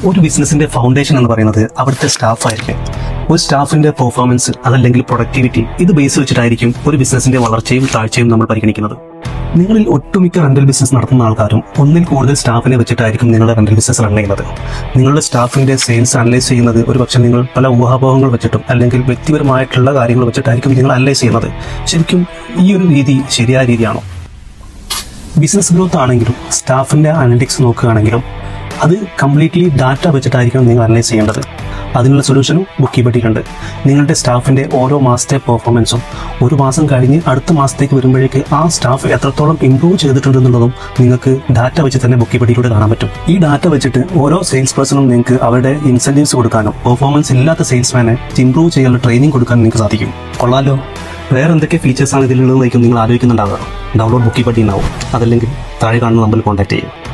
ഒരു ബിസിനസിന്റെ ഫൗണ്ടേഷൻ എന്ന് പറയുന്നത് അവിടുത്തെ സ്റ്റാഫ് ആയിരിക്കും. ഒരു സ്റ്റാഫിന്റെ പെർഫോമൻസ് അതല്ലെങ്കിൽ പ്രൊഡക്ടിവിറ്റി ഇത് ബേസ് വെച്ചിട്ടായിരിക്കും ഒരു ബിസിനസിന്റെ വളർച്ചയും താഴ്ചയും നമ്മൾ പരിഗണിക്കുന്നത്. നിങ്ങളിൽ ഒട്ടുമിക്ക റെന്റൽ ബിസിനസ് നടത്തുന്ന ആൾക്കാരും ഒന്നിൽ കൂടുതൽ സ്റ്റാഫിനെ വെച്ചിട്ടായിരിക്കും നിങ്ങളുടെ റെന്റൽ ബിസിനസ് റൺ ചെയ്യുന്നത്. നിങ്ങളുടെ സ്റ്റാഫിന്റെ സെയിൽസ് അനലൈസ് ചെയ്യുന്നത് ഒരുപക്ഷെ നിങ്ങൾ പല ഊഹാപോഹങ്ങൾ വെച്ചിട്ടും അല്ലെങ്കിൽ വ്യക്തിപരമായിട്ടുള്ള കാര്യങ്ങൾ വെച്ചിട്ടായിരിക്കും നിങ്ങൾ അനലൈസ് ചെയ്യുന്നത്. ശരിക്കും ഈ ഒരു രീതി ശരിയായ രീതിയാണോ? ബിസിനസ് ഗ്രോത്ത് ആണെങ്കിലും സ്റ്റാഫിന്റെ അനലിറ്റിക്സ് നോക്കുകയാണെങ്കിലും അത് കംപ്ലീറ്റ്ലി ഡാറ്റ വെച്ചിട്ടായിരിക്കും നിങ്ങൾ അനലൈസ് ചെയ്യേണ്ടത്. അതിനുള്ള സൊല്യൂഷനും ബുക്ക് കീപ്പട്ടിലുണ്ട്. നിങ്ങളുടെ സ്റ്റാഫിന്റെ ഓരോ മാസത്തെ പെർഫോമൻസും ഒരു മാസം കഴിഞ്ഞ് അടുത്ത മാസത്തേക്ക് വരുമ്പോഴേക്ക് ആ സ്റ്റാഫ് എത്രത്തോളം ഇംപ്രൂവ് ചെയ്തിട്ടുണ്ടെന്നുള്ളതും നിങ്ങൾക്ക് ഡാറ്റ വെച്ച് തന്നെ ബുക്ക് കീപ്പട്ടിലൂടെ കാണാൻ പറ്റും. ഈ ഡാറ്റ വെച്ചിട്ട് ഓരോ സെയിൽസ് പേഴ്സണും നിങ്ങൾക്ക് അവരുടെ ഇൻസെന്റീവ്സ് കൊടുക്കാനും പെർഫോമൻസ് ഇല്ലാത്ത സെയിൽസ്മാനെ ഇംപ്രൂവ് ചെയ്യാനുള്ള ട്രെയിനിങ് കൊടുക്കാനും നിങ്ങൾക്ക് സാധിക്കും. കൊള്ളാലോ. വേറെ എന്തൊക്കെ ഫീച്ചേഴ്സാണ് ഇതിലുള്ളതെന്നായിരിക്കും നിങ്ങൾ ആലോചിക്കുന്നുണ്ടാവുക. ഡൗൺലോഡ് ബുക്ക് കീപ്പട്ടി ഉണ്ടാവും. അതല്ലെങ്കിൽ താഴെ കാണുന്ന നമ്പറിൽ കോൺടാക്ട് ചെയ്യും.